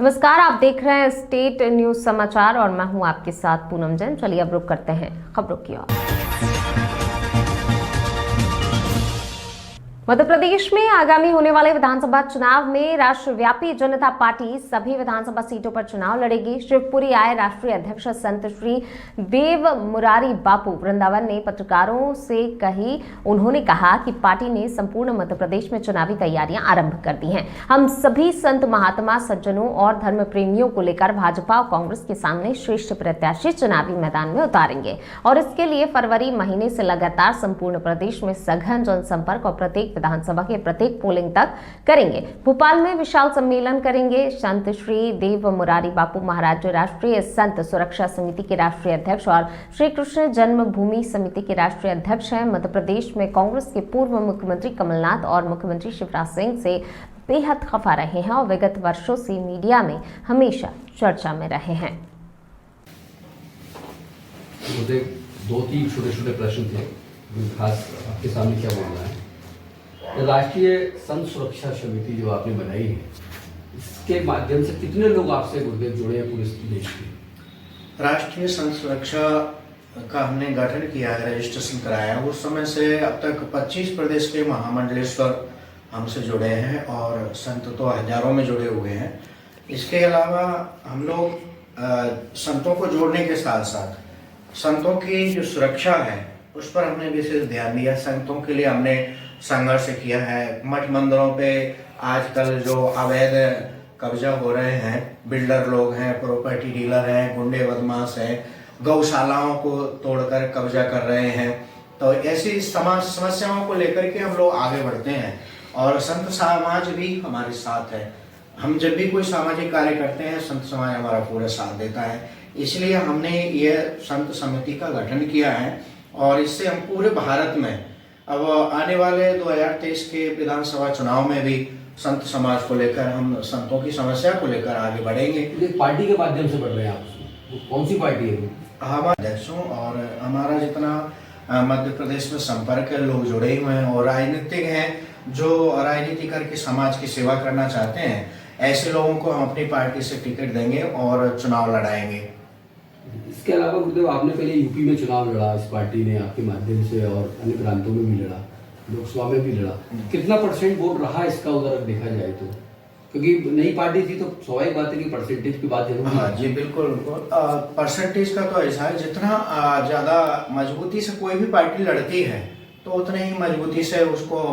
नमस्कार, आप देख रहे हैं स्टेट न्यूज समाचार और मैं हूं आपके साथ पूनम जैन। चलिए अब रुक करते हैं खबरों की ओर। मध्य प्रदेश में आगामी होने वाले विधानसभा चुनाव में राष्ट्रव्यापी जनता पार्टी सभी विधानसभा सीटों पर चुनाव लड़ेगी। शिवपुरी आए राष्ट्रीय अध्यक्ष संत श्री देव मुरारी बापू वृंदावन ने पत्रकारों से उन्होंने कहा कि पार्टी ने संपूर्ण मध्य प्रदेश में चुनावी तैयारियां आरंभ कर दी हैं। हम सभी संत महात्मा सज्जनों और धर्म प्रेमियों को लेकर भाजपा और कांग्रेस के सामने श्रेष्ठ प्रत्याशी चुनावी मैदान में उतारेंगे और इसके लिए फरवरी महीने से लगातार संपूर्ण प्रदेश में सघन जनसंपर्क और प्रत्येक विधानसभा के प्रत्येक पोलिंग तक करेंगे। भोपाल में विशाल सम्मेलन करेंगे। संत श्री देव मुरारी बापू महाराज राष्ट्रीय संत सुरक्षा समिति के राष्ट्रीय अध्यक्ष और श्री कृष्ण जन्मभूमि समिति के राष्ट्रीय अध्यक्ष हैं। मध्य प्रदेश में कांग्रेस के पूर्व मुख्यमंत्री कमलनाथ और मुख्यमंत्री शिवराज सिंह से बेहद खफा रहे हैं और विगत वर्षों से मीडिया में हमेशा चर्चा में रहे हैं। मुझे 2-3 छोटे प्रश्न थे, खास आपके सामने क्या बोलना है। राष्ट्रीय संत सुरक्षा समिति जो आपने बनाई है, इसके माध्यम से कितने लोग आपसे जुड़े हैं पूरे देश में? राष्ट्रीय संत सुरक्षा का हमने गठन किया है, रजिस्ट्रेशन कराया। उस समय से अब तक 25 प्रदेश के महामंडलेश्वर हमसे जुड़े हैं और संत तो हजारों में जुड़े हुए हैं। इसके अलावा हम लोग संतों को जोड़ने के साथ साथ संतों की जो सुरक्षा है उस पर हमने विशेष ध्यान दिया। संतों के लिए हमने संघर्ष किया है। मठ मंदिरों पे आजकल जो अवैध कब्जा हो रहे हैं, बिल्डर लोग हैं, प्रॉपर्टी डीलर हैं, गुंडे बदमाश हैं, गौशालाओं को तोड़कर कब्जा कर रहे हैं, तो ऐसी समस्याओं को लेकर के हम लोग आगे बढ़ते हैं और संत समाज भी हमारे साथ है। हम जब भी कोई सामाजिक कार्य करते हैं, संत समाज हमारा पूरा साथ देता है। इसलिए हमने ये संत समिति का गठन किया है और इससे हम पूरे भारत में अब आने वाले 2023 के विधानसभा चुनाव में भी संत समाज को लेकर, हम संतों की समस्या को लेकर आगे बढ़ेंगे। पार्टी के माध्यम से बढ़ रहे हैं आप? कौन सी पार्टी है? हमारे अध्यक्षों और हमारा जितना मध्य प्रदेश में संपर्क है, लोग जुड़े हुए हैं और राजनीतिक हैं जो राजनीति करके समाज की सेवा करना चाहते हैं, ऐसे लोगों को हम अपनी पार्टी से टिकट देंगे और चुनाव लड़ाएंगे। इसके अलावा गुरुदेव, आपने पहले यूपी में चुनाव लड़ा, इस पार्टी ने आपके माध्यम से, और अन्य प्रांतों में भी लड़ा, लोकसभा में भी लड़ा। कितना % वोट रहा इसका उधर देखा जाए तो? क्योंकि नई पार्टी थी तो स्वाभाविक बात है कि परसेंटेज की बात जरूर। हाँ जी, बिल्कुल। परसेंटेज का तो ऐसा है, जितना ज्यादा मजबूती से कोई भी पार्टी लड़ती है तो उतने ही मजबूती से उसको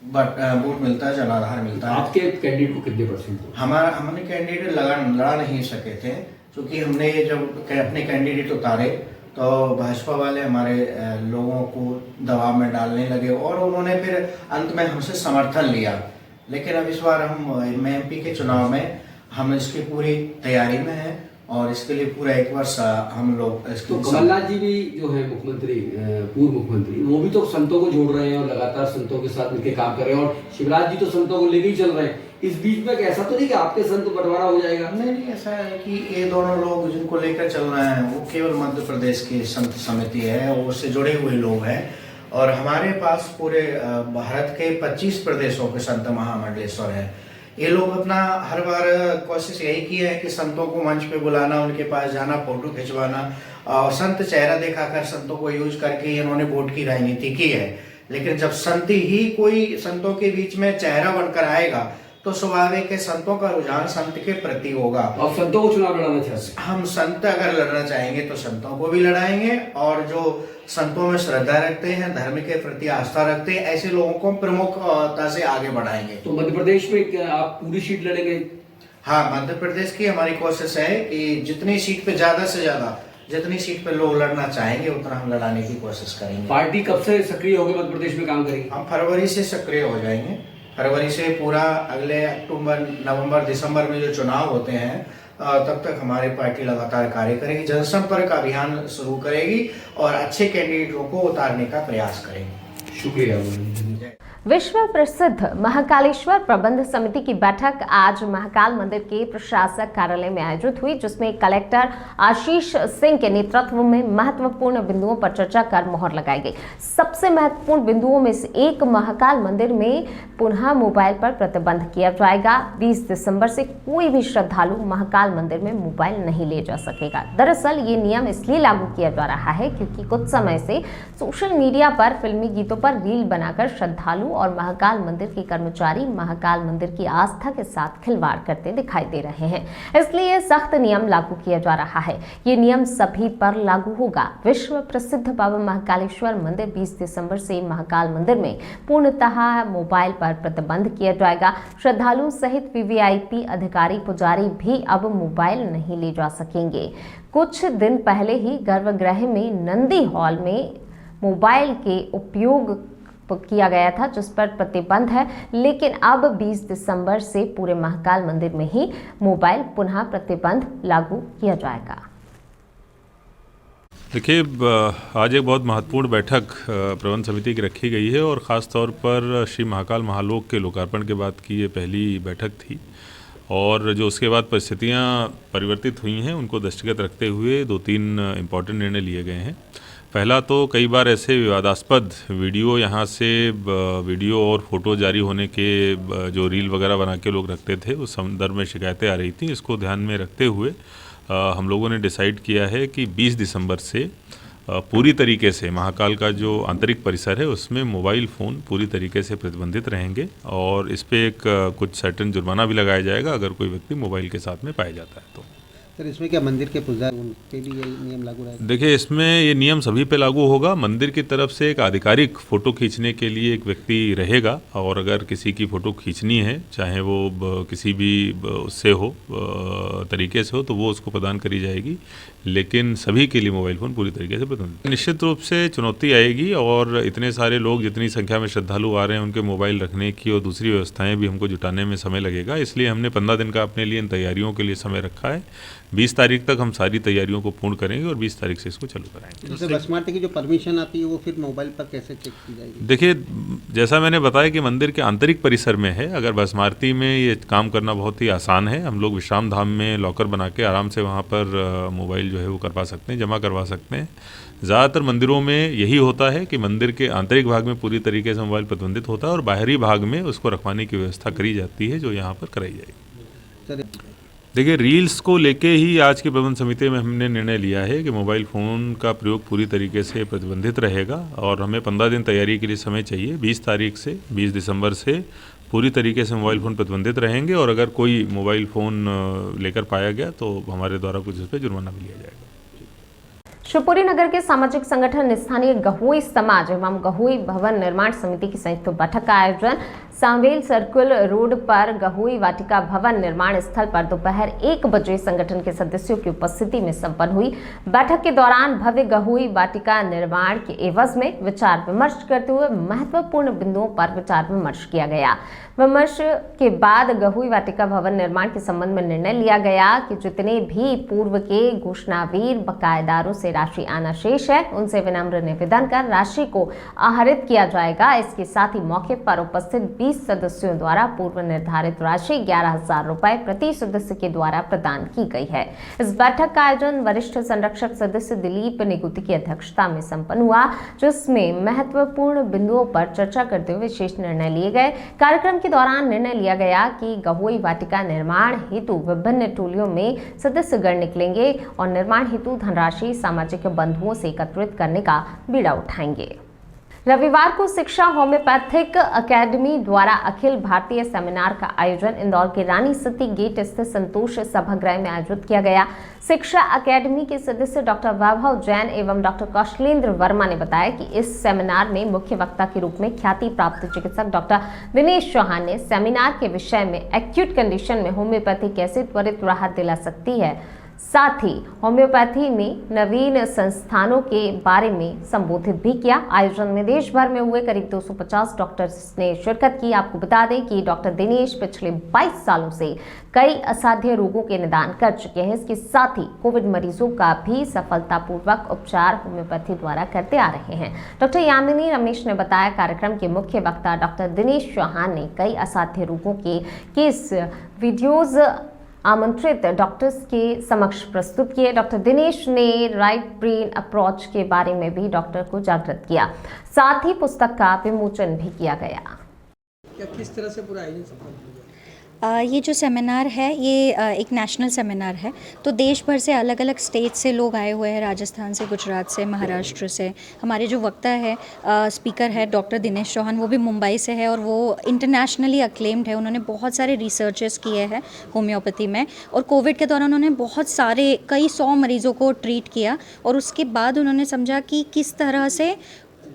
वोट मिलता है, जनाधार मिलता है। आपके कैंडिडेट को कितने %? हमने कैंडिडेट लड़ा नहीं सके थे, क्योंकि हमने जब अपने कैंडिडेट उतारे तो भाजपा वाले हमारे लोगों को दबाव में डालने लगे और उन्होंने फिर अंत में हमसे समर्थन लिया। लेकिन अब इस बार हम MP के चुनाव में हम इसकी पूरी तैयारी में हैं और इसके लिए पूरा 1 वर्ष हम लोग। तो कमलनाथ जी भी जो है मुख्यमंत्री, पूर्व मुख्यमंत्री, वो भी तो संतों को जोड़ रहे हैं और लगातार संतों के साथ मिलकर काम कर रहे हैं और शिवराज जी तो संतों को लेके ही चल रहे हैं। इस बीच में ऐसा तो नहीं कि आपके संत बंटवारा हो जाएगा? नहीं, ऐसा है कि ये दोनों लोग जिनको लेकर चल रहे हैं वो केवल मध्य प्रदेश की संत समिति है, वो उससे जुड़े हुए लोग हैं और हमारे पास पूरे भारत के 25 प्रदेशों के संत महामंडलेश्वर हैं। ये लोग अपना हर बार कोशिश यही की है कि संतों को मंच पे बुलाना, उनके पास जाना, फोटो खिंचवाना और संत चेहरा दिखाकर संतों को यूज करके इन्होंने वोट की राजनीति की है। लेकिन जब संत ही कोई संतों के बीच में चेहरा बनकर आएगा तो स्वाभाविक है संतों का रुझान संत के प्रति होगा। और संतों को चुनाव लड़ाना चाहते हैं? हम संत अगर लड़ना चाहेंगे तो संतों को भी लड़ाएंगे और जो संतों में श्रद्धा रखते हैं, धर्म के प्रति आस्था रखते हैं, ऐसे लोगों को प्रमुखता से आगे बढ़ाएंगे। तो मध्य प्रदेश में क्या आप पूरी सीट लड़ेंगे? हाँ, मध्य प्रदेश की हमारी कोशिश है कि जितनी सीट पे ज्यादा से ज्यादा, जितनी सीट पे लोग लड़ना चाहेंगे उतना हम लड़ाने की कोशिश करेंगे। पार्टी कब से सक्रिय होगी मध्य प्रदेश में काम करेगी? हम फरवरी से सक्रिय हो जाएंगे। फरवरी से पूरा अगले अक्टूबर, नवंबर, दिसंबर में जो चुनाव होते हैं तब तक हमारी पार्टी लगातार कार्य करेगी, जनसंपर्क अभियान शुरू करेगी और अच्छे कैंडिडेटों को उतारने का प्रयास करेंगे। शुक्रिया। विश्व प्रसिद्ध महाकालेश्वर प्रबंध समिति की बैठक आज महाकाल मंदिर के प्रशासक कार्यालय में आयोजित हुई, जिसमें कलेक्टर आशीष सिंह के नेतृत्व में महत्वपूर्ण बिंदुओं पर चर्चा कर मुहर लगाई गई। सबसे महत्वपूर्ण बिंदुओं में से एक महाकाल मंदिर में पुनः मोबाइल पर प्रतिबंध किया जाएगा। 20 दिसंबर से कोई भी श्रद्धालु महाकाल मंदिर में मोबाइल नहीं ले जा सकेगा। दरअसल ये नियम इसलिए लागू किया जा रहा है क्योंकि कुछ समय से सोशल मीडिया पर फिल्मी गीतों पर रील बनाकर श्रद्धालु और महाकाल मंदिर के कर्मचारी महाकाल मंदिर की आस्था के साथ खिलवाड़ करते दिखाई दे रहे हैं, इसलिए सख्त नियम लागू किया जा रहा है। ये नियम सभी पर लागू होगा। विश्व प्रसिद्ध बाबा महाकालेश्वर मंदिर 20 दिसंबर से महाकाल मंदिर में पूर्णतः मोबाइल पर प्रतिबंध किया जाएगा। श्रद्धालु सहित वीवीआईपी अधिकारी पुजारी भी अब मोबाइल नहीं ले जा सकेंगे। कुछ दिन पहले ही गर्भगृह में नंदी हॉल में मोबाइल के उपयोग किया गया था, जिस पर प्रतिबंध है, लेकिन अब 20 दिसंबर से पूरे महाकाल मंदिर में ही मोबाइल पुनः प्रतिबंध लागू किया जाएगा। देखिए, आज एक बहुत महत्वपूर्ण बैठक प्रबंध समिति की रखी गई है और ख़ास तौर पर श्री महाकाल महालोक के लोकार्पण के बाद की ये पहली बैठक थी और जो उसके बाद परिस्थितियाँ परिवर्तित हुई हैं उनको दृष्टिगत रखते हुए 2-3 इम्पॉर्टेंट निर्णय लिए गए हैं। पहला तो कई बार ऐसे विवादास्पद वीडियो यहाँ से वीडियो और फोटो जारी होने के जो रील वगैरह बना के लोग रखते थे, उस संदर्भ में शिकायतें आ रही थी। इसको ध्यान में रखते हुए हम लोगों ने डिसाइड किया है कि 20 दिसंबर से पूरी तरीके से महाकाल का जो आंतरिक परिसर है उसमें मोबाइल फ़ोन पूरी तरीके से प्रतिबंधित रहेंगे और इस पर एक कुछ सर्टेन जुर्माना भी लगाया जाएगा अगर कोई व्यक्ति मोबाइल के साथ में पाया जाता है तो। सर, इसमें क्या मंदिर के पुजारी उन पे भी ये नियम लागू रहेगा? देखिए, इसमें ये नियम सभी पे लागू होगा। मंदिर की तरफ से एक आधिकारिक फ़ोटो खींचने के लिए एक व्यक्ति रहेगा और अगर किसी की फ़ोटो खींचनी है, चाहे वो किसी भी उससे हो तरीके से हो, तो वो उसको प्रदान करी जाएगी, लेकिन सभी के लिए मोबाइल फ़ोन पूरी तरीके से प्रतिबंधित। निश्चित रूप से चुनौती आएगी और इतने सारे लोग, जितनी संख्या में श्रद्धालु आ रहे हैं, उनके मोबाइल रखने की और दूसरी व्यवस्थाएँ भी हमको जुटाने में समय लगेगा। इसलिए हमने 15 दिन का अपने लिए इन तैयारियों के लिए समय रखा है। 20 तारीख तक हम सारी तैयारियों को पूर्ण करेंगे और 20 तारीख से इसको चालू कराएंगे। जैसे भस्मारती की जो परमिशन आती है वो फिर मोबाइल पर कैसे चेक की जाएगी? देखिए, जैसा मैंने बताया कि मंदिर के आंतरिक परिसर में है, अगर भस्मारती में ये काम करना बहुत ही आसान है। हम लोग विश्राम धाम में लॉकर बना के आराम से वहाँ पर मोबाइल जो है वो करवा सकते हैं, जमा करवा सकते हैं। ज़्यादातर मंदिरों में यही होता है कि मंदिर के आंतरिक भाग में पूरी तरीके से मोबाइल प्रतिबंधित होता है और बाहरी भाग में उसको रखवाने की व्यवस्था करी जाती है, जो यहाँ पर कराई जाएगी। देखिए, रील्स को लेके ही आज की प्रबंध समिति में हमने निर्णय लिया है कि मोबाइल फ़ोन का प्रयोग पूरी तरीके से प्रतिबंधित रहेगा और हमें 15 दिन तैयारी के लिए समय चाहिए। 20 तारीख से 20 दिसंबर से पूरी तरीके से मोबाइल फ़ोन प्रतिबंधित रहेंगे और अगर कोई मोबाइल फ़ोन लेकर पाया गया तो हमारे द्वारा कुछ इस पर जुर्माना भी लिया जाएगा। शिवपुरी नगर के सामाजिक संगठन स्थानीय गहोई समाज एवं गहोई भवन निर्माण समिति की संयुक्त बैठक का आयोजन सांवेल सर्कुल रोड पर गहोई वाटिका भवन निर्माण स्थल पर दोपहर 1 बजे संगठन के सदस्यों की उपस्थिति में संपन्न हुई। बैठक के दौरान भव्य गहोई वाटिका निर्माण के एवज में विचार विमर्श करते हुए महत्वपूर्ण बिंदुओं पर विचार विमर्श किया गया। विमर्श के बाद गहोई वाटिका भवन निर्माण के संबंध में निर्णय लिया गया कि जितने भी पूर्व के घोषणावीर बकायेदारों से राशि आना शेष है, उनसे विनम्र निवेदन कर राशि को आहरित किया जाएगा। इसके साथ ही मौके पर उपस्थित 20 सदस्यों द्वारा पूर्व निर्धारित राशि 11,000 रुपए प्रति सदस्य के द्वारा प्रदान की गई है। इस बैठक का आयोजन वरिष्ठ संरक्षक सदस्य दिलीप निगुती की अध्यक्षता में संपन्न हुआ, जिसमें महत्वपूर्ण बिंदुओं पर चर्चा करते हुए विशेष निर्णय लिए गए। कार्यक्रम के दौरान निर्णय लिया गया कि गहोई वाटिका निर्माण हेतु विभिन्न टोलियों में सदस्यगण निकलेंगे और निर्माण हेतु धनराशि सामाजिक बंधुओं से एकत्रित करने का बीड़ा उठाएंगे। रविवार को शिक्षा होम्योपैथिक अकेडमी द्वारा अखिल भारतीय सेमिनार का आयोजन इंदौर के रानी सती गेट स्थित संतोष सभागृह में आयोजित किया गया। शिक्षा अकेडमी के सदस्य डॉक्टर वैभव जैन एवं डॉक्टर कौशलेंद्र वर्मा ने बताया कि इस सेमिनार में मुख्य वक्ता के रूप में ख्याति प्राप्त चिकित्सक डॉक्टर दिनेश चौहान ने सेमिनार के विषय में एक्यूट कंडीशन में होम्योपैथी कैसे त्वरित राहत दिला सकती है, साथ ही होम्योपैथी में नवीन संस्थानों के बारे में संबोधित भी किया। आयोजन में देश भर में हुए करीब 250 डॉक्टर्स ने शिरकत की। आपको बता दें कि डॉक्टर दिनेश पिछले 22 सालों से कई असाध्य रोगों के निदान कर चुके हैं। इसके साथ ही कोविड मरीजों का भी सफलतापूर्वक उपचार होम्योपैथी द्वारा करते आ रहे हैं। डॉक्टर यामिनी रमेश ने बताया, कार्यक्रम के मुख्य वक्ता डॉक्टर दिनेश चौहान ने कई असाध्य रोगों के केस वीडियोज आमंत्रित डॉक्टर्स के समक्ष प्रस्तुत किए। डॉक्टर दिनेश ने राइट ब्रेन अप्रोच के बारे में भी डॉक्टर को जागृत किया। साथ ही पुस्तक का विमोचन भी किया गया। किस तरह से पूरा आयोजन सफल हुआ? ये जो सेमिनार है ये एक नेशनल सेमिनार है, तो देश भर से अलग अलग स्टेट से लोग आए हुए हैं, राजस्थान से, गुजरात से, महाराष्ट्र से। हमारे जो वक्ता है स्पीकर है डॉक्टर दिनेश चौहान, वो भी मुंबई से है और वो इंटरनेशनली अक्लेम्ड है। उन्होंने बहुत सारे रिसर्चेस किए हैं होम्योपैथी में और कोविड के दौरान उन्होंने बहुत सारे कई 100 मरीज़ों को ट्रीट किया और उसके बाद उन्होंने समझा कि किस तरह से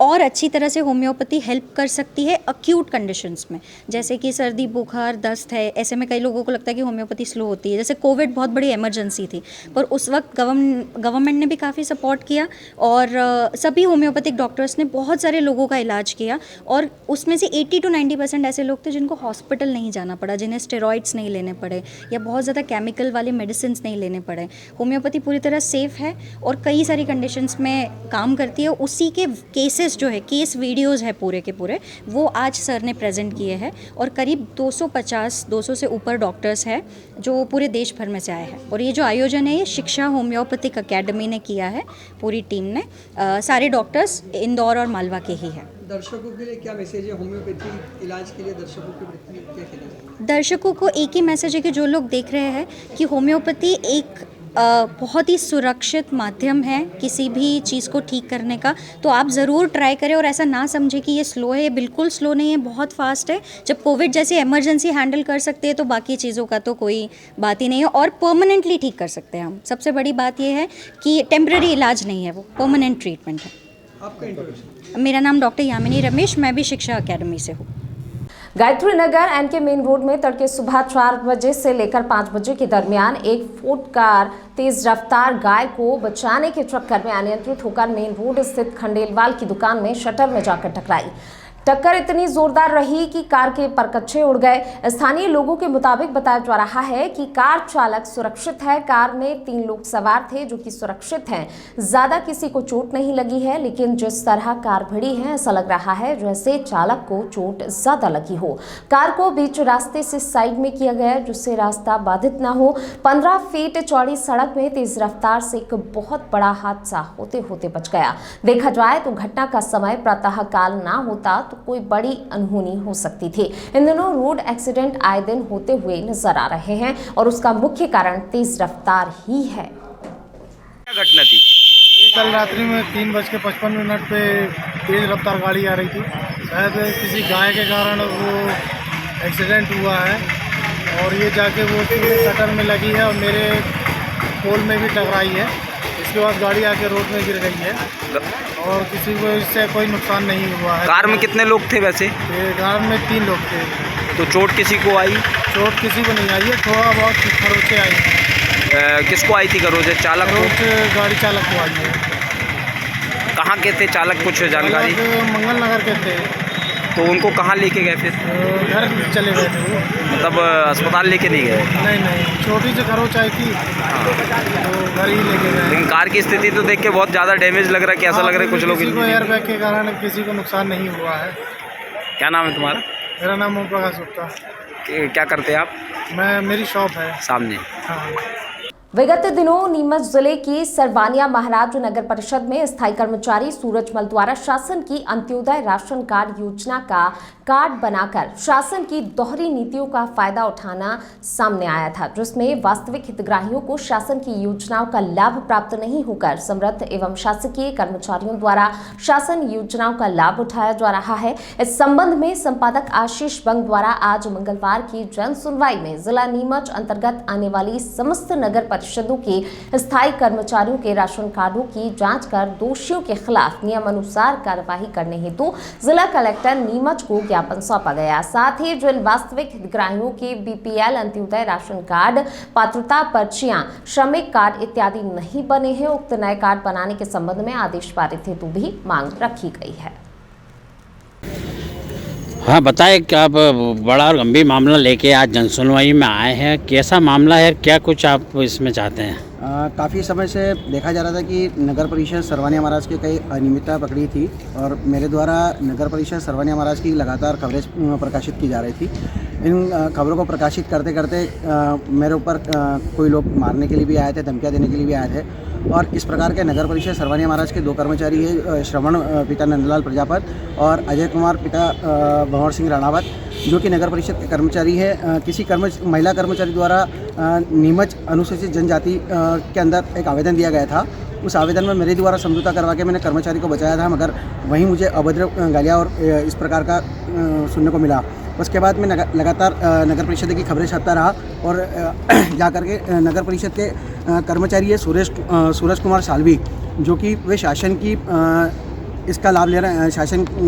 और अच्छी तरह से होम्योपैथी हेल्प कर सकती है अक्यूट कंडीशंस में, जैसे कि सर्दी, बुखार, दस्त है। ऐसे में कई लोगों को लगता है कि होम्योपैथी स्लो होती है। जैसे कोविड बहुत बड़ी इमरजेंसी थी, पर उस वक्त गवर्नमेंट ने भी काफ़ी सपोर्ट किया और सभी होम्योपैथिक डॉक्टर्स ने बहुत सारे लोगों का इलाज किया और उसमें से 80 to 90% ऐसे लोग थे जिनको हॉस्पिटल नहीं जाना पड़ा, जिन्हें स्टेरॉइड्स नहीं लेने पड़े या बहुत ज़्यादा केमिकल वाले मेडिसिन नहीं लेने पड़े। होम्योपैथी पूरी तरह सेफ़ है और कई सारी कंडीशंस में काम करती है। उसी के केसेस जो है, केस वीडियोज़ है पूरे के पूरे, वो आज सर ने प्रेजेंट किए हैं और करीब 200 से ऊपर डॉक्टर्स हैं जो पूरे देश भर में से आए हैं। और ये जो आयोजन है ये शिक्षा होम्योपैथिक अकेडमी ने किया है, पूरी टीम ने। सारे डॉक्टर्स इंदौर और मालवा के ही हैं। दर्शकों के लिए क्या मैसेज है होम्योपैथी इलाज के लिए? दर्शकों के प्रति क्या कहना चाहिए? दर्शकों को एक ही मैसेज है कि जो लोग देख रहे हैं कि होम्योपैथी एक बहुत ही सुरक्षित माध्यम है किसी भी चीज़ को ठीक करने का, तो आप ज़रूर ट्राई करें और ऐसा ना समझें कि ये स्लो है। ये बिल्कुल स्लो नहीं है, बहुत फास्ट है। जब कोविड जैसी इमरजेंसी हैंडल कर सकते हैं तो बाकी चीज़ों का तो कोई बात ही नहीं है और परमानेंटली ठीक कर सकते हैं हम। सबसे बड़ी बात ये है कि टेम्पररी इलाज नहीं है, वो परमानेंट ट्रीटमेंट है। आपका इंट्रोडक्शन? मेरा नाम डॉक्टर यामिनी रमेश, मैं भी शिक्षा अकेडमी से हूँ। Gayatri Nagar N K main road में तड़के सुबह 4 बजे से लेकर 5 बजे के दरमियान एक फोर्ड कार तेज रफ्तार गाय को बचाने के चक्कर में अनियंत्रित होकर मेन रोड स्थित खंडेलवाल की दुकान में शटर में जाकर टकराई। टक्कर इतनी जोरदार रही कि कार के परकच्चे उड़ गए। स्थानीय लोगों के मुताबिक बताया जा रहा है कि कार चालक सुरक्षित है। कार में 3 लोग सवार थे जो कि सुरक्षित हैं। ज्यादा किसी को चोट नहीं लगी है, लेकिन जिस तरह कार भिड़ी है ऐसा लग रहा है जैसे चालक को चोट ज्यादा लगी हो। कार को बीच रास्ते से साइड में किया गया जिससे रास्ता बाधित न हो। 15 फीट चौड़ी सड़क में तेज रफ्तार से एक बहुत बड़ा हादसा होते होते बच गया। देखा जाए तो घटना का समय प्रातः काल ना होता तो कोई बड़ी अनहोनी हो सकती थी। इन दिनों रोड एक्सीडेंट आए दिन होते हुए नजर आ रहे हैं और उसका मुख्य कारण तेज रफ्तार ही है। क्या घटना थी? कल रात्रि में 3:55 पे तेज रफ्तार गाड़ी आ रही थी। शायद किसी गाय के कारण वो एक्सीडेंट हुआ है और ये जाके वो कटर में लगी है और मेरे पोल में भी टकराई है। इसके बाद गाड़ी आके रोड में गिर गई है और किसी को इससे कोई नुकसान नहीं हुआ है। कार में कितने लोग थे वैसे? कार में 3 लोग थे। तो चोट किसी को आई? चोट किसी को नहीं आई है, थोड़ा बहुत खरोंचे आई है। किसको आई थी खरोंचे? चालक को? खरोंच गाड़ी चालक को आई है। कहाँ के थे चालक, कुछ जानकारी? मंगल नगर के थे। तो उनको कहाँ लेके गए फिर? घर चले गए थे वो। मतलब अस्पताल लेके नहीं गए? नहीं, छोटी सी खरोंच आई थी तो घर ही लेके गए। लेकिन कार की स्थिति तो देख के बहुत ज़्यादा डैमेज लग रहा है, कैसा लग रहा है कुछ लोग? किसी को एयरबैग के कारण किसी को नुकसान नहीं हुआ है। क्या नाम है तुम्हारा? मेरा नाम ओम प्रकाश गुप्ता। क्या करते हैं आप? मेरी शॉप है सामने। हाँ। विगत दिनों नीमच जिले की सरवानिया महाराज नगर परिषद में स्थायी कर्मचारी सूरजमल द्वारा शासन की अंत्योदय राशन कार्ड योजना का कार्ड बनाकर शासन की दोहरी नीतियों का फायदा उठाना सामने आया था, जिसमें वास्तविक हितग्राहियों को शासन की योजनाओं का लाभ प्राप्त नहीं होकर समृद्ध एवं शासकीय कर्मचारियों द्वारा शासन योजनाओं का लाभ उठाया जा रहा है। इस संबंध में संपादक आशीष बंग द्वारा आज मंगलवार की जन सुनवाई में जिला नीमच अंतर्गत आने वाली समस्त नगर परिषदों के स्थायी कर्मचारियों के राशन कार्डों की जांच कर दोषियों के खिलाफ नियमानुसार कार्यवाही करने हेतु जिला कलेक्टर नीमच को ज्ञापन सौंपा गया। साथ ही जिन वास्तविक हितग्राहियों के बीपीएल, अंत्योदय राशन कार्ड, पात्रता पर्चियां, श्रमिक कार्ड इत्यादि नहीं बने हैं, उक्त नए कार्ड बनाने के संबंध में आदेश पारित हेतु भी मांग रखी गई है। हाँ बताए कि आप बड़ा और गंभीर मामला लेके आज जनसुनवाई में आए हैं, कैसा मामला है, क्या कुछ आप इसमें चाहते हैं? काफ़ी समय से देखा जा रहा था कि नगर परिषद सरवानिया महाराज की कई अनियमितता पकड़ी थी और मेरे द्वारा नगर परिषद सरवानिया महाराज की लगातार कवरेज प्रकाशित की जा रही थी। इन खबरों को प्रकाशित करते करते मेरे ऊपर कोई लोग मारने के लिए भी आए थे, धमकियाँ देने के लिए भी आए थे और इस प्रकार के नगर परिषद सरवानिया महाराज के 2 कर्मचारी है, श्रवण पिता नंदलाल प्रजापत और अजय कुमार पिता भंवर सिंह राणावत, जो कि नगर परिषद के कर्मचारी है। किसी महिला कर्मचारी द्वारा नीमच अनुसूचित जनजाति के अंदर एक आवेदन दिया गया था। उस आवेदन में मेरे द्वारा समझौता करवा के मैंने कर्मचारी को बचाया था, मगर वहीं मुझे अभद्र गालियाँ और इस प्रकार का सुनने को मिला। उसके बाद मैं लगातार नगर परिषद की खबरें छापता रहा और जा कर के नगर परिषद के कर्मचारी है सूरज कुमार सालवी, जो कि वे शासन की इसका लाभ ले रहे हैं,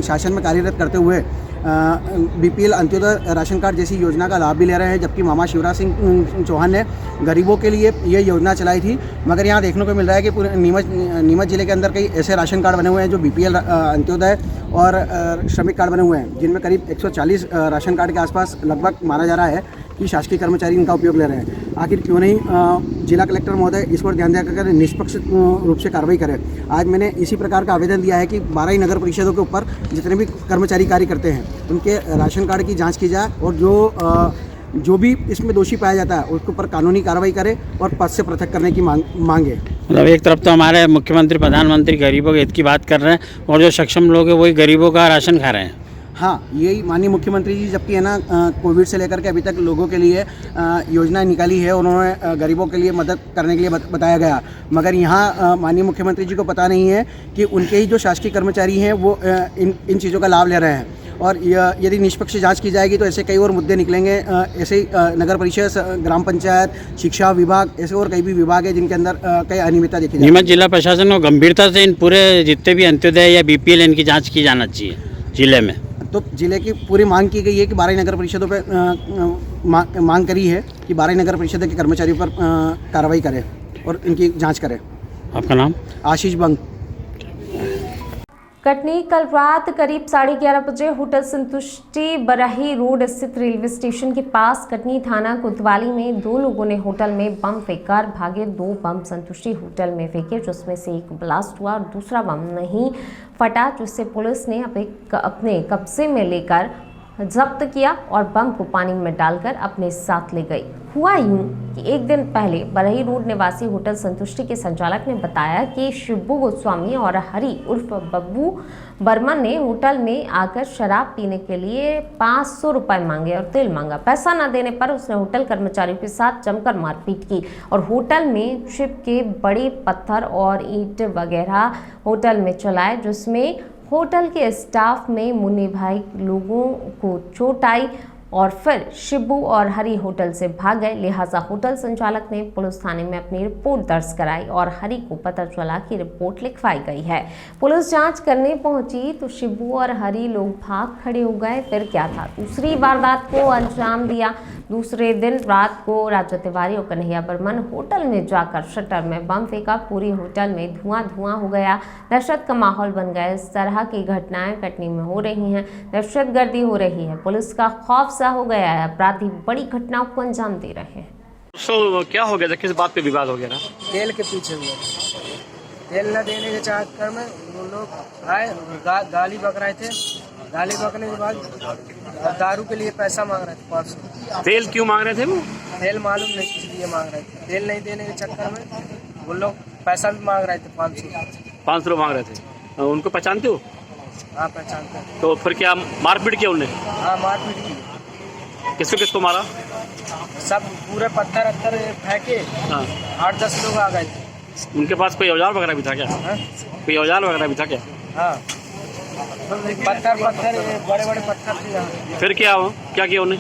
शासन में कार्यरत करते हुए बीपीएल, अंत्योदय राशन कार्ड जैसी योजना का लाभ भी ले रहे हैं, जबकि मामा शिवराज सिंह चौहान ने गरीबों के लिए ये योजना चलाई थी। मगर यहाँ देखने को मिल रहा है कि पूरे नीमच जिले के अंदर कई ऐसे राशन कार्ड बने हुए हैं जो बीपीएल, अंत्योदय और श्रमिक कार्ड बने हुए हैं, जिनमें करीब 140 राशन कार्ड के आसपास लगभग माना जा रहा है कि शासकीय कर्मचारी इनका उपयोग ले रहे हैं। आखिर क्यों नहीं जिला कलेक्टर महोदय इस पर ध्यान देकर निष्पक्ष रूप से कार्रवाई करें। आज मैंने इसी प्रकार का आवेदन दिया है कि 12 ही नगर परिषदों के ऊपर जितने भी कर्मचारी कार्य करते हैं उनके राशन कार्ड की जांच की जाए और जो भी इसमें दोषी पाया जाता है उसके ऊपर कानूनी कार्रवाई करे और पद से पृथक करने की मांग है। मतलब एक तरफ तो हमारे मुख्यमंत्री, प्रधानमंत्री गरीबों के हित की बात कर रहे हैं और जो सक्षम लोग हैं वही गरीबों का राशन खा रहे हैं। हाँ, यही माननीय मुख्यमंत्री जी, जबकि है ना कोविड से लेकर के अभी तक लोगों के लिए योजना निकाली है, उन्होंने गरीबों के लिए मदद करने के लिए बताया गया, मगर यहाँ माननीय मुख्यमंत्री जी को पता नहीं है कि उनके ही जो शासकीय कर्मचारी हैं वो इन चीज़ों का लाभ ले रहे हैं। और यदि निष्पक्ष जांच की जाएगी तो ऐसे कई और मुद्दे निकलेंगे। ऐसे ही नगर परिषद, ग्राम पंचायत, शिक्षा विभाग, ऐसे और कई भी विभाग है जिनके अंदर कई अनियमितता देखी जाती है। नीमच जिला प्रशासन को गंभीरता से इन पूरे जितने भी अंत्योदय या बीपीएल इनकी जाँच की जाना चाहिए जिले में। तो जिले की पूरी मांग की गई है कि 12 नगर परिषदों पे मांग करी है कि 12 नगर परिषद के कर्मचारियों पर कार्रवाई करें और इनकी जांच करें। आपका नाम? आशीष बंग। कटनी कल रात करीब 11:30 बजे होटल संतुष्टि बराही रोड स्थित रेलवे स्टेशन के पास कटनी थाना कोतवाली में 2 लोगों ने होटल में बम फेंककर भागे। 2 बम संतुष्टि होटल में फेंके, जिसमें से एक ब्लास्ट हुआ और दूसरा बम नहीं फटा, जिससे पुलिस ने अपने कब्जे में लेकर जब्त किया और बम को पानी में डालकर अपने साथ ले गई। हुआ यूं कि एक दिन पहले बरही रोड निवासी होटल संतुष्टि के संचालक ने बताया कि शिब्बू गोस्वामी और हरी उर्फ बब्बू बर्मन ने होटल में आकर शराब पीने के लिए 500 रुपए मांगे और तेल मांगा। पैसा न देने पर उसने होटल कर्मचारियों के साथ जमकर मारपीट की और होटल में चिप के बड़े पत्थर और ईंट वगैरह होटल में चलाए, जिसमें होटल के स्टाफ में मुन्नी भाई लोगों को चोट आई और फिर शिब्बू और हरी होटल से भाग गए। लिहाजा होटल संचालक ने पुलिस थाने में अपनी रिपोर्ट दर्ज कराई और हरी को पता चला कि रिपोर्ट लिखवाई गई है। पुलिस जांच करने पहुंची तो शिब्बू और हरी लोग भाग खड़े हो गए। फिर क्या था, दूसरी वारदात को अंजाम दिया। दूसरे दिन रात को राजा तिवारी और कन्हैया बर्मन होटल में जाकर शटर में बम फेंका। पूरी होटल में धुआं हो गया। दहशत का माहौल बन गया। इस तरह की घटनाएं कटनी में हो रही हैं। दहशतगर्दी हो रही है। पुलिस का खौफ सा हो गया है। अपराधी बड़ी घटनाओं को अंजाम दे रहे हैं। क्या हो गया था, किस बात पे विवाद हो गया था? तेल के पीछे हुआ। तेल न देने के चक्कर में वो लोग आए, गाली बक रहे थे। गाली बकने के बाद दारू के लिए पैसा मांग रहे थे 500। तेल क्यों मांग रहे थे वो? तेल मालूम नहीं किस लिए मांग रहे थे। तेल नहीं देने के चक्कर में वो लोग पैसा भी मांग रहे थे 500 मांग रहे थे। उनको पहचानते हो? हाँ, पहचानते हैं। तो फिर क्या मारपीट किया उन्हें? हाँ, मारपीट की। किसको मारा? सब पूरे पत्थर फेंके। हाँ। 8-10 लोग आ गए थे। उनके पास कोई औजार वगैरह भी था क्या? कोई औजार वगैरह भी था क्या? हाँ, पत्थर बड़े पत्थर थे। फिर क्या किया उन्हें?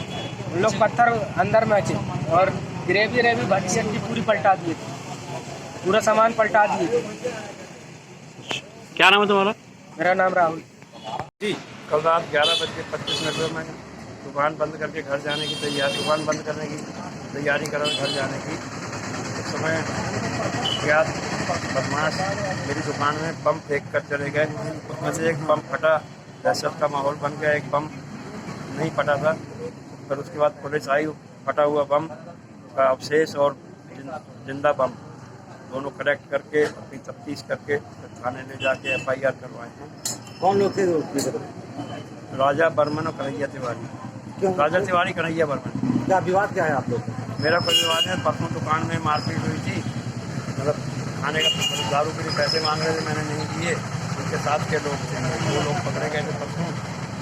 लोग पत्थर अंदर में थे और ग्रेवी रेवी भट्टी सट्टी पूरी पलटा दिए थे, पूरा सामान पलटा दिए थे। क्या नाम है तुम्हारा? मेरा नाम राहुल। जी, कल रात 11:25 पर मैं दुकान बंद करके घर जाने की दुकान बंद करने की तैयारी कर रहा घर जाने की। उस समय अज्ञात बदमाश मेरी दुकान में बम फेंक कर चले गए। उसमें से एक बम फटा, दहशत का माहौल बन गया। एक बम नहीं फटा था, फिर उसके बाद पुलिस आई, फटा हुआ बम का अवशेष और जिंदा बम दोनों कलेक्ट करके अपनी तफ्तीश करके थाने ले जाके FIR करवाए हैं। कौन लोग थे? राजा बर्मन और कन्हैया तिवारी। राजा तिवारी, कन्हैया बर्मन। क्या विवाद क्या है आप लोग? मेरा कोई विवाद है। परसों दुकान में मारपीट हुई थी, मतलब खाने का दारू के लिए पैसे मांग रहे थे, मैंने नहीं दिए। उनके साथ के लोग थे, वो लोग पकड़े गए थे परसों,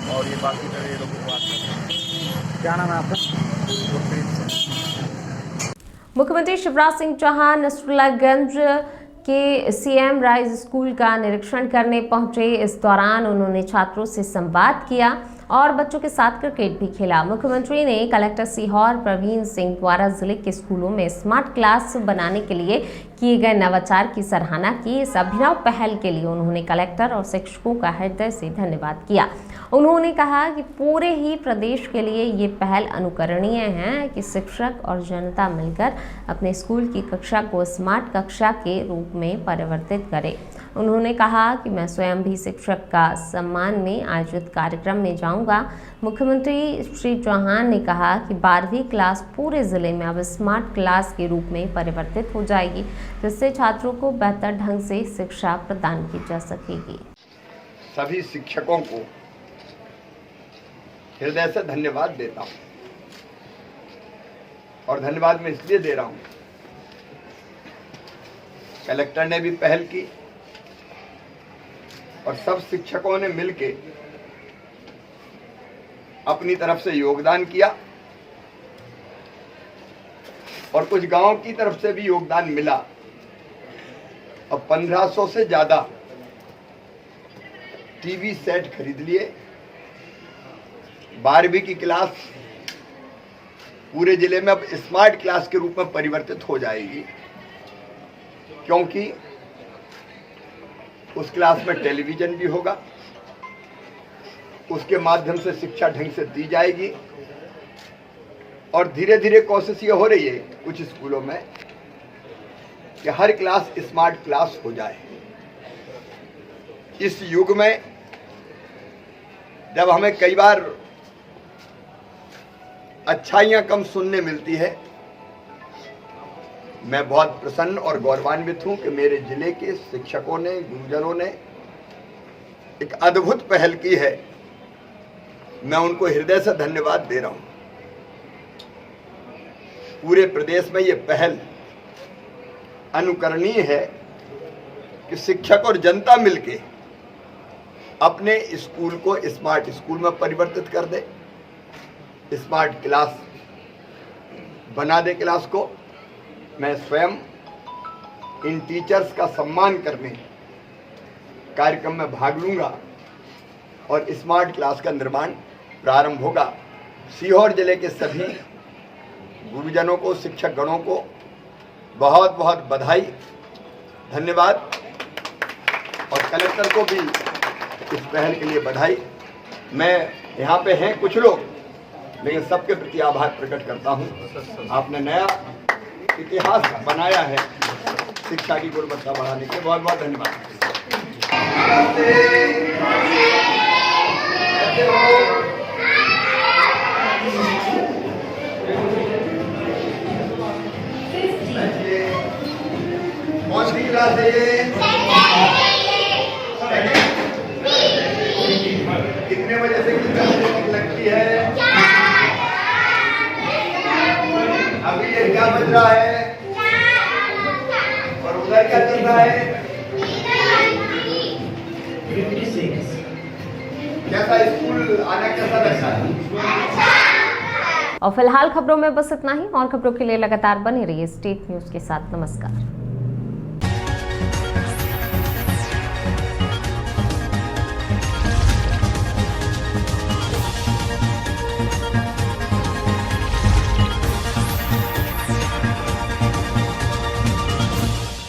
और ये बाकी जो ये लोग विवाद करते हैं। क्या नाम है आपका? गुरप्रीत सिंह। मुख्यमंत्री शिवराज सिंह चौहान नसरुल्लागंज के CM राइज स्कूल का निरीक्षण करने पहुंचे। इस दौरान उन्होंने छात्रों से संवाद किया और बच्चों के साथ क्रिकेट भी खेला। मुख्यमंत्री ने कलेक्टर सीहोर प्रवीण सिंह द्वारा जिले के स्कूलों में स्मार्ट क्लास बनाने के लिए किए गए नवाचार की सराहना की। इस अभिनव पहल के लिए उन्होंने कलेक्टर और शिक्षकों का हृदय से धन्यवाद किया। उन्होंने कहा कि पूरे ही प्रदेश के लिए ये पहल अनुकरणीय है कि शिक्षक और जनता मिलकर अपने स्कूल की कक्षा को स्मार्ट कक्षा के रूप में परिवर्तित करें। उन्होंने कहा कि मैं स्वयं भी शिक्षक का सम्मान में आयोजित कार्यक्रम में जाऊंगा। मुख्यमंत्री श्री चौहान ने कहा कि 12वीं क्लास पूरे ज़िले में अब स्मार्ट क्लास के रूप में परिवर्तित हो जाएगी, जिससे छात्रों को बेहतर ढंग से शिक्षा प्रदान की जा सकेगी। सभी शिक्षकों को हृदय से धन्यवाद देता हूं, और धन्यवाद मैं इसलिए दे रहा हूं, कलेक्टर ने भी पहल की और सब शिक्षकों ने मिलके अपनी तरफ से योगदान किया, और कुछ गांव की तरफ से भी योगदान मिला, और 1500 से ज्यादा टीवी सेट खरीद लिए। 12वीं की क्लास पूरे जिले में अब स्मार्ट क्लास के रूप में परिवर्तित हो जाएगी, क्योंकि उस क्लास में टेलीविजन भी होगा, उसके माध्यम से शिक्षा ढंग से दी जाएगी, और धीरे धीरे कोशिश ये हो रही है कुछ स्कूलों में कि हर क्लास स्मार्ट क्लास हो जाए। इस युग में जब हमें कई बार अच्छाइयां कम सुनने मिलती है, मैं बहुत प्रसन्न और गौरवान्वित हूं कि मेरे जिले के शिक्षकों ने, गुरुजनों ने एक अद्भुत पहल की है। मैं उनको हृदय से धन्यवाद दे रहा हूं। पूरे प्रदेश में ये पहल अनुकरणीय है कि शिक्षक और जनता मिलके अपने स्कूल को स्मार्ट स्कूल में परिवर्तित कर दे, स्मार्ट क्लास बना दे क्लास को। मैं स्वयं इन टीचर्स का सम्मान करने कार्यक्रम में भाग लूंगा और स्मार्ट क्लास का निर्माण प्रारंभ होगा। सीहोर जिले के सभी गुरुजनों को, शिक्षक गणों को बहुत बहुत बधाई, धन्यवाद, और कलेक्टर को भी इस पहल के लिए बधाई। मैं यहाँ पे हैं कुछ लोग, लेकिन सबके प्रति आभार प्रकट करता हूँ। आपने नया इतिहास बनाया है शिक्षा की गुणवत्ता बढ़ाने के। बहुत बहुत धन्यवाद। कौन सी क्लास है ये? कितने बजे से कितने लगती है? अभी ये क्या बज रहा है और उधर क्या चल रहा है? कैसा स्कूल आना कैसा लगता है? और फिलहाल खबरों में बस इतना ही। और खबरों के लिए लगातार बने रहिए स्टेट न्यूज के साथ। नमस्कार।